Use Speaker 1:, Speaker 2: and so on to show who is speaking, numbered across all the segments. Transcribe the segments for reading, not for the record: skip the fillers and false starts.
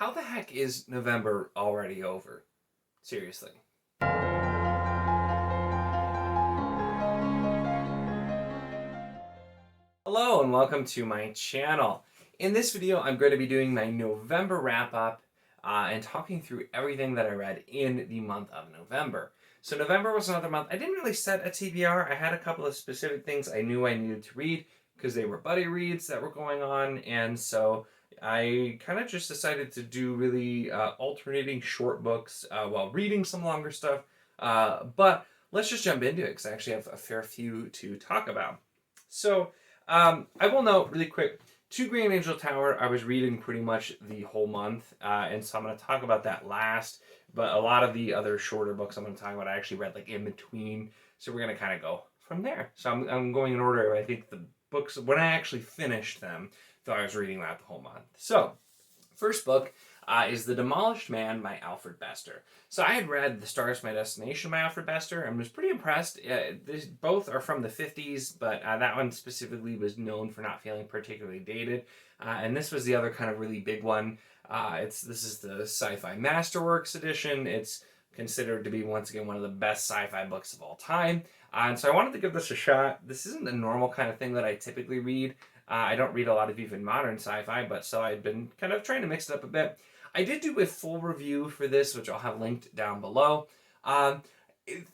Speaker 1: How the heck is November already over? Seriously. Hello and welcome to my channel. In this video, I'm going to be doing my November wrap-up and talking through everything that I read in the month of November. So November was another month. I didn't really set a TBR. I had a couple of specific things I knew I needed to read because they were buddy reads that were going on, and so I kind of just decided to do really alternating short books while reading some longer stuff. But let's just jump into it because I actually have a fair few to talk about. So I will note really quick, To Green Angel Tower, I was reading pretty much the whole month, and so I'm going to talk about that last, but a lot of the other shorter books I'm going to talk about I actually read like in between, so we're going to kind of go from there. So I'm going in order. I think the books, when I actually finished them, though I was reading that the whole month. So, first book is The Demolished Man by Alfred Bester. So I had read The Stars My Destination by Alfred Bester and was pretty impressed. Both are from the 50s, but that one specifically was known for not feeling particularly dated. And this was the other kind of really big one. This is the Sci-Fi Masterworks edition. It's considered to be, once again, one of the best sci-fi books of all time. And so I wanted to give this a shot. This isn't the normal kind of thing that I typically read. I don't read a lot of even modern sci-fi, but so I've been kind of trying to mix it up a bit. I did do a full review for this, which I'll have linked down below.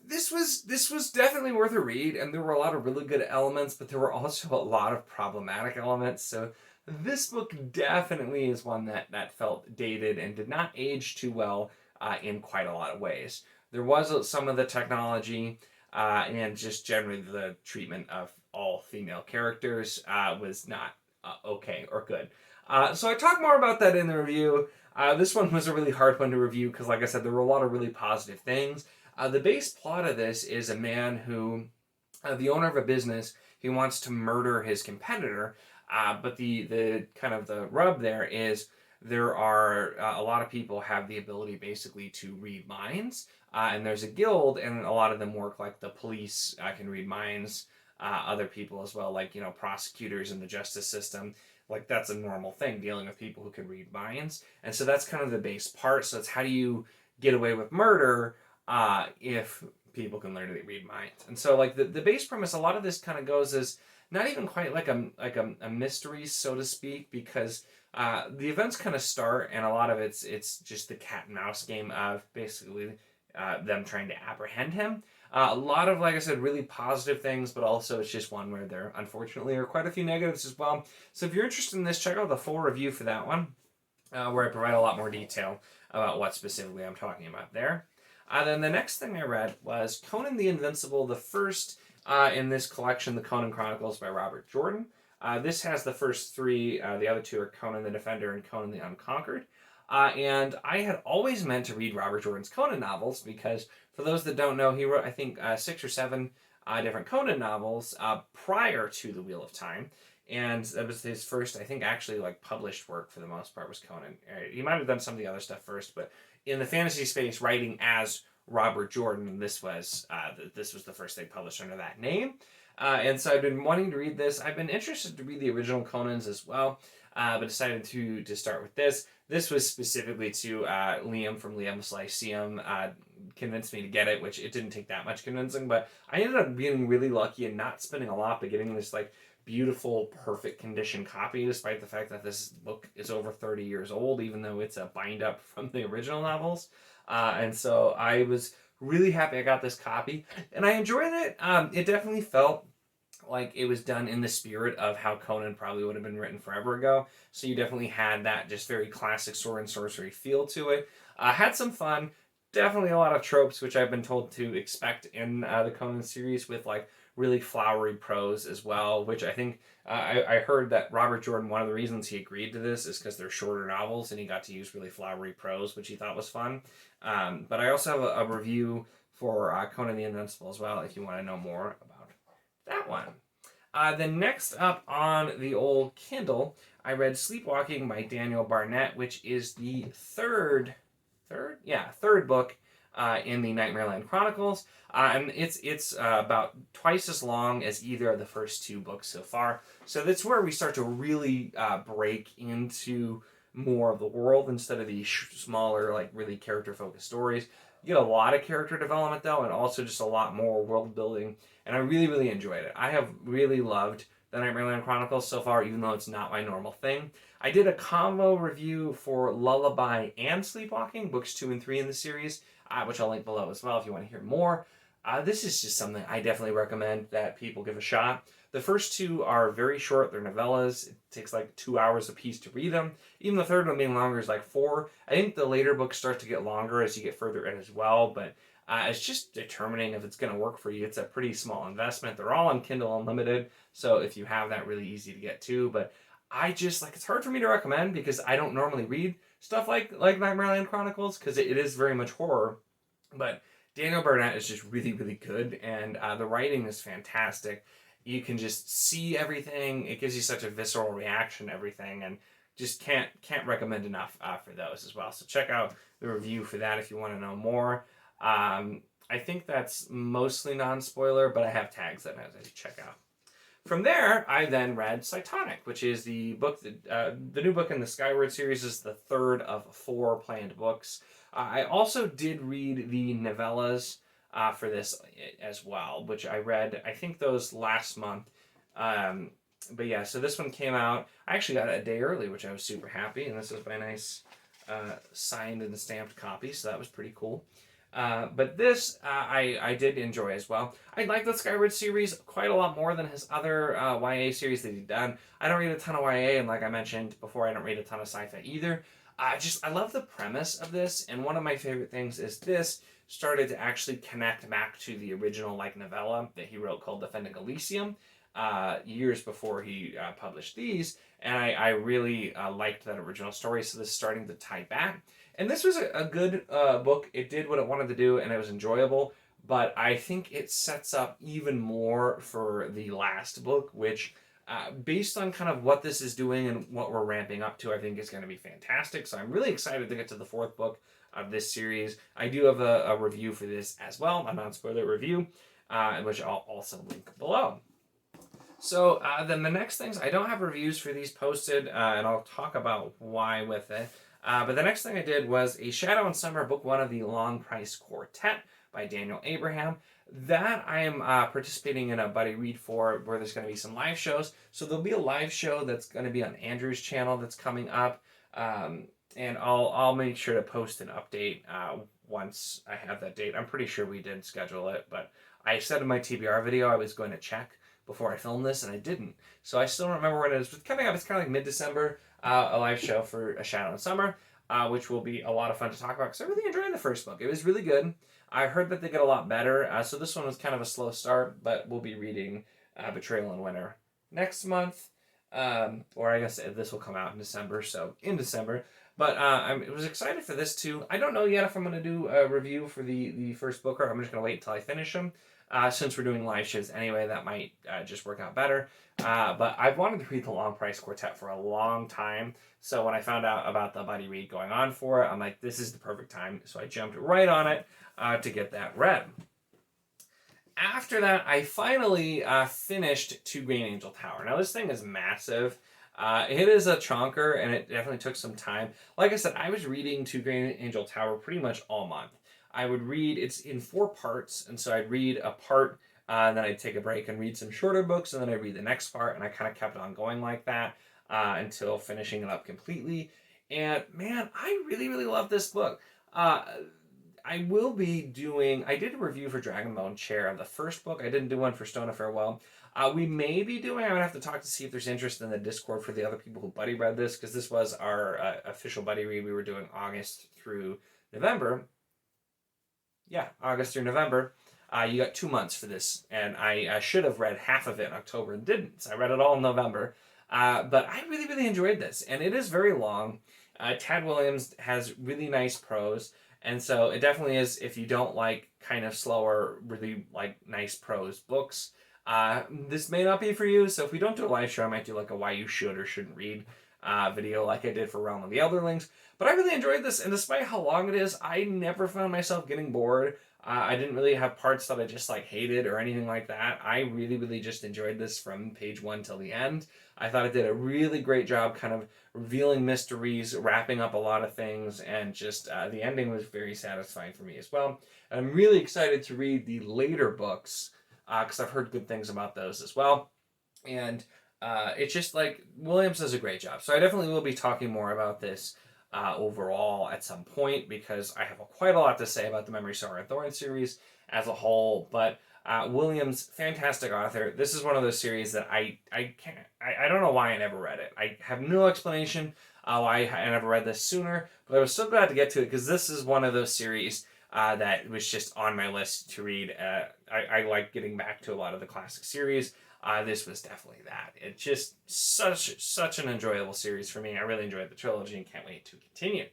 Speaker 1: This was definitely worth a read, and there were a lot of really good elements, but there were also a lot of problematic elements. So this book definitely is one that felt dated and did not age too well in quite a lot of ways. There was some of the technology and just generally the treatment of all female characters was not okay or good. So I talk more about that in the review. This one was a really hard one to review because, like I said, there were a lot of really positive things. The base plot of this is a man who, the owner of a business, he wants to murder his competitor, but the kind of the rub there is there are a lot of people have the ability basically to read minds, and there's a guild, and a lot of them work like the police can read minds, other people as well, like, prosecutors in the justice system. Like, that's a normal thing, dealing with people who can read minds. And so that's kind of the base part. So it's how do you get away with murder if people can learn to read minds? And so, like, the base premise, a lot of this kind of goes as not even quite like a mystery, so to speak, because the events kind of start, and a lot of it's just the cat and mouse game of basically them trying to apprehend him. A lot of, like I said, really positive things, but also it's just one where there, unfortunately, are quite a few negatives as well. So if you're interested in this, check out the full review for that one, where I provide a lot more detail about what specifically I'm talking about there. Then the next thing I read was Conan the Invincible, the first in this collection, the Conan Chronicles by Robert Jordan. This has the first three. The other two are Conan the Defender and Conan the Unconquered. And I had always meant to read Robert Jordan's Conan novels because, for those that don't know, he wrote, I think, 6 or 7 different Conan novels prior to The Wheel of Time. And that was his first, I think, actually, like, published work for the most part was Conan. He might have done some of the other stuff first, but in the fantasy space, writing as Robert Jordan, this was the first they published under that name. And so I've been wanting to read this. I've been interested to read the original Conans as well, but decided to start with this. This was specifically to Liam from Liam's Lyceum convinced me to get it, which it didn't take that much convincing, but I ended up being really lucky and not spending a lot, but getting this like beautiful, perfect condition copy, despite the fact that this book is over 30 years old, even though it's a bind up from the original novels. And so I was really happy I got this copy, and I enjoyed it. It definitely felt like it was done in the spirit of how Conan probably would have been written forever ago. So you definitely had that just very classic sword and sorcery feel to it. Had some fun. Definitely a lot of tropes, which I've been told to expect in the Conan series, with like really flowery prose as well, which I think I heard that Robert Jordan, one of the reasons he agreed to this is because they're shorter novels and he got to use really flowery prose, which he thought was fun. But I also have a review for Conan the Invincible as well, if you want to know more about that one. Then next up on the old Kindle, I read Sleepwalking by Daniel Barnett, which is the third book in the Nightmareland Chronicles, and it's about twice as long as either of the first 2 books so far. So that's where we start to really break into more of the world instead of the smaller, like really character-focused stories. You get a lot of character development though, and also just a lot more world building, and I really, really enjoyed it. I have really loved the Nightmareland Chronicles so far, even though it's not my normal thing. I did a combo review for Lullaby and Sleepwalking, books 2 and 3 in the series, which I'll link below as well if you want to hear more. This is just something I definitely recommend that people give a shot. The first 2 are very short. They're novellas. It takes like 2 hours a piece to read them. Even the third one being longer is like 4. I think the later books start to get longer as you get further in as well, but it's just determining if it's going to work for you. It's a pretty small investment. They're all on Kindle Unlimited, so if you have that, really easy to get to. But I just, like, it's hard for me to recommend because I don't normally read stuff like Nightmareland Chronicles because it is very much horror. But Daniel Burnett is just really, really good, and the writing is fantastic. You can just see everything. It gives you such a visceral reaction to everything, and just can't recommend enough for those as well. So check out the review for that if you want to know more. I think that's mostly non-spoiler, but I have tags that I check out. From there, I then read Cytonic, which is the book that the new book in the Skyward series is the third of 4 planned books. I also did read the novellas for this as well, which I read, I think those last month. But yeah, so this one came out. I actually got it a day early, which I was super happy, and this is my nice signed and stamped copy, so that was pretty cool. But this I did enjoy as well. I like the Skyward series quite a lot more than his other YA series that he's done. I don't read a ton of YA, and like I mentioned before, I don't read a ton of sci-fi either. I love the premise of this, and one of my favorite things is this started to actually connect back to the original like novella that he wrote called Defending Elysium years before he published these, and I really liked that original story, so this is starting to tie back. And this was a good book. It did what it wanted to do, and it was enjoyable, but I think it sets up even more for the last book, which, based on kind of what this is doing and what we're ramping up to, I think is going to be fantastic. So I'm really excited to get to the 4th book of this series. I do have a review for this as well, a non-spoiler review, which I'll also link below. So then the next things, I don't have reviews for these posted, and I'll talk about why with it. But the next thing I did was A Shadow in Summer, book 1 of the Long Price Quartet by Daniel Abraham. That I am participating in a buddy read for, where there's going to be some live shows. So there'll be a live show that's going to be on Andrew's channel that's coming up, and I'll make sure to post an update once I have that date. I'm pretty sure we did schedule it, but I said in my TBR video I was going to check before I filmed this, and I didn't. So I still remember when it is coming up. It's kind of like mid-December, a live show for A Shadow in Summer, which will be a lot of fun to talk about, because I really enjoyed the first book. It was really good. I heard that they get a lot better, so this one was kind of a slow start, but we'll be reading Betrayal in Winter next month, or I guess this will come out in December, so in December. But I was excited for this too. I don't know yet if I'm going to do a review for the first book, or I'm just going to wait until I finish them. Since we're doing live shows anyway, that might just work out better. But I've wanted to read the Long Price Quartet for a long time. So when I found out about the buddy read going on for it, I'm like, this is the perfect time. So I jumped right on it to get that read. After that, I finally finished Two Green Angel Tower. Now this thing is massive. It is a chonker, and it definitely took some time. Like I said, I was reading Two Green Angel Tower pretty much all month. I would read, it's in 4 parts, and so I'd read a part, and then I'd take a break and read some shorter books, and then I'd read the next part, and I kind of kept on going like that until finishing it up completely. And man, I really, really love this book. I will be doing, I did a review for Dragonbone Chair of the first book. I didn't do one for Stone of Farewell. We may be doing, I would have to talk to see if there's interest in the Discord for the other people who buddy read this, because this was our official buddy read. We were doing August through November. Yeah, August through November. You got 2 months for this, and I should have read half of it in October and didn't, so I read it all in November. But I really, really enjoyed this, and it is very long. Tad Williams has really nice prose, and so it definitely is, if you don't like kind of slower, really like nice prose books, this may not be for you. So if we don't do a live show, I might do like a why you should or shouldn't read video like I did for Realm of the Elderlings. But I really enjoyed this, and despite how long it is, I never found myself getting bored. I didn't really have parts that I just like hated or anything like that. I really, really just enjoyed this from page 1 till the end. I thought it did a really great job kind of revealing mysteries, wrapping up a lot of things, and just the ending was very satisfying for me as well. And I'm really excited to read the later books because I've heard good things about those as well. And it's just like Williams does a great job. So I definitely will be talking more about this overall at some point because I have quite a lot to say about the Memory, Sorrow, and Thorn series as a whole. But Williams, fantastic author. This is one of those series that I don't know why I never read it. I have no explanation why I never read this sooner, but I was so glad to get to it because this is one of those series that was just on my list to read. I like getting back to a lot of the classic series. This was definitely that. It's just such an enjoyable series for me. I really enjoyed the trilogy and can't wait to continue.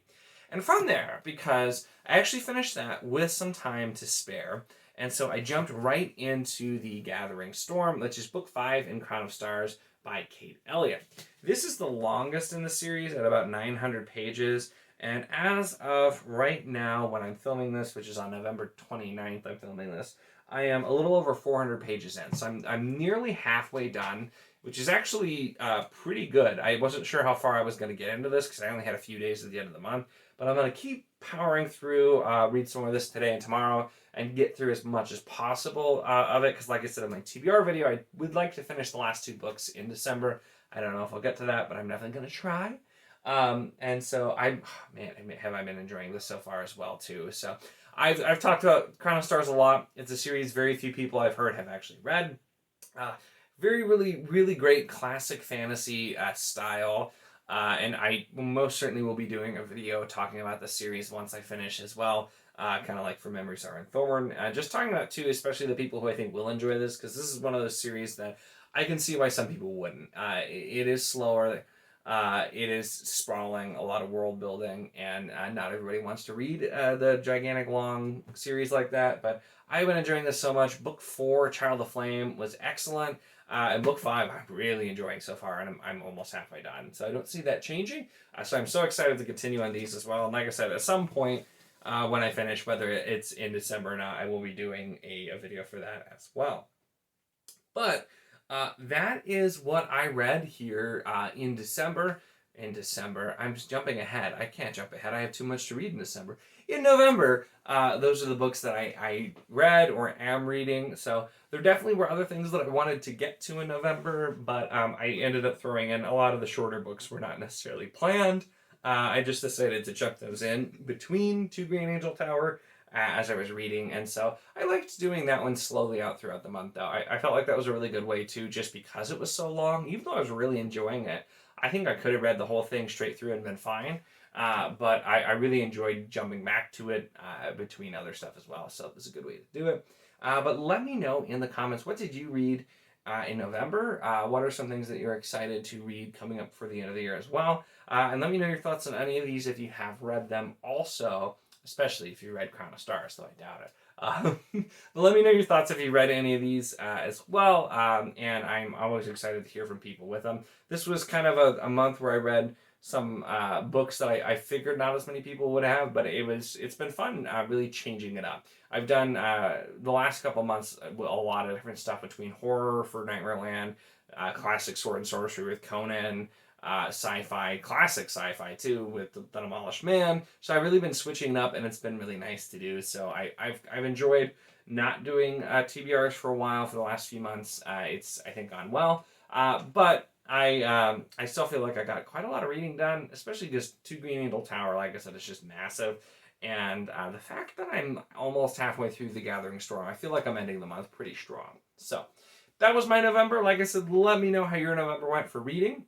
Speaker 1: And from there, because I actually finished that with some time to spare, and so I jumped right into The Gathering Storm, which is book 5 in Crown of Stars by Kate Elliott. This is the longest in the series at about 900 pages. And as of right now, when I'm filming this, which is on November 29th, I'm filming this, I am a little over 400 pages in. So I'm nearly halfway done, which is actually pretty good. I wasn't sure how far I was going to get into this because I only had a few days at the end of the month. But I'm going to keep powering through, read some of this today and tomorrow, and get through as much as possible of it. Because like I said in my TBR video, I would like to finish the last 2 books in December. I don't know if I'll get to that, but I'm definitely going to try. And so have I been enjoying this so far as well too. So I've talked about Crown of Stars a lot. It's a series very few people I've heard have actually read. Really great classic fantasy style. And I most certainly will be doing a video talking about the series once I finish as well. Kind of like for Memory, Sorrow, and Thorn. Just talking about too, especially the people who I think will enjoy this, because this is one of those series that I can see why some people wouldn't. It is slower. It is sprawling, a lot of world building, and not everybody wants to read the gigantic long series like that, but I've been enjoying this so much. Book 4, Child of Flame, was excellent, and Book 5 I'm really enjoying so far, and I'm almost halfway done, so I don't see that changing, so I'm so excited to continue on these as well, and like I said, at some point when I finish, whether it's in December or not, I will be doing a video for that as well. But that is what I read here in December. I'm just jumping ahead. I can't jump ahead. I have too much to read in December. In November, those are the books that I read or am reading. So there definitely were other things that I wanted to get to in November, but I ended up throwing in a lot of the shorter books were not necessarily planned. I just decided to chuck those in between 2 Green Angel Tower as I was reading, and so I liked doing that one slowly out throughout the month, though. I felt like that was a really good way, too, just because it was so long. Even though I was really enjoying it, I think I could have read the whole thing straight through and been fine, but I really enjoyed jumping back to it between other stuff as well, so it was a good way to do it. But let me know in the comments, what did you read in November? What are some things that you're excited to read coming up for the end of the year as well? And let me know your thoughts on any of these if you have read them also, especially if you read Crown of Stars, though I doubt it. But let me know your thoughts if you read any of these as well, and I'm always excited to hear from people with them. This was kind of a month where I read some books that I figured not as many people would have, but it's been fun really changing it up. I've done the last couple months a lot of different stuff between horror for Nightmare Land, classic sword and sorcery with Conan, sci-fi, classic sci-fi too, with the Demolished Man. So I've really been switching up, and it's been really nice to do. So I've enjoyed not doing TBRs for a while for the last few months. It's I think gone well, but I still feel like I got quite a lot of reading done, especially just 2 Green Angel Tower. Like I said, it's just massive. And the fact that I'm almost halfway through The Gathering Storm, I feel like I'm ending the month pretty strong. So that was my November. Like I said, let me know how your November went for reading.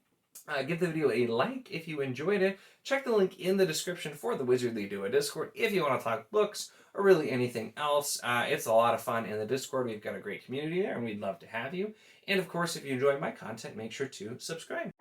Speaker 1: Give the video a like if you enjoyed it. Check the link in the description for the Wizardly Duo Discord if you want to talk books or really anything else. It's a lot of fun in the Discord. We've got a great community there, and we'd love to have you. And of course, if you enjoy my content, make sure to subscribe.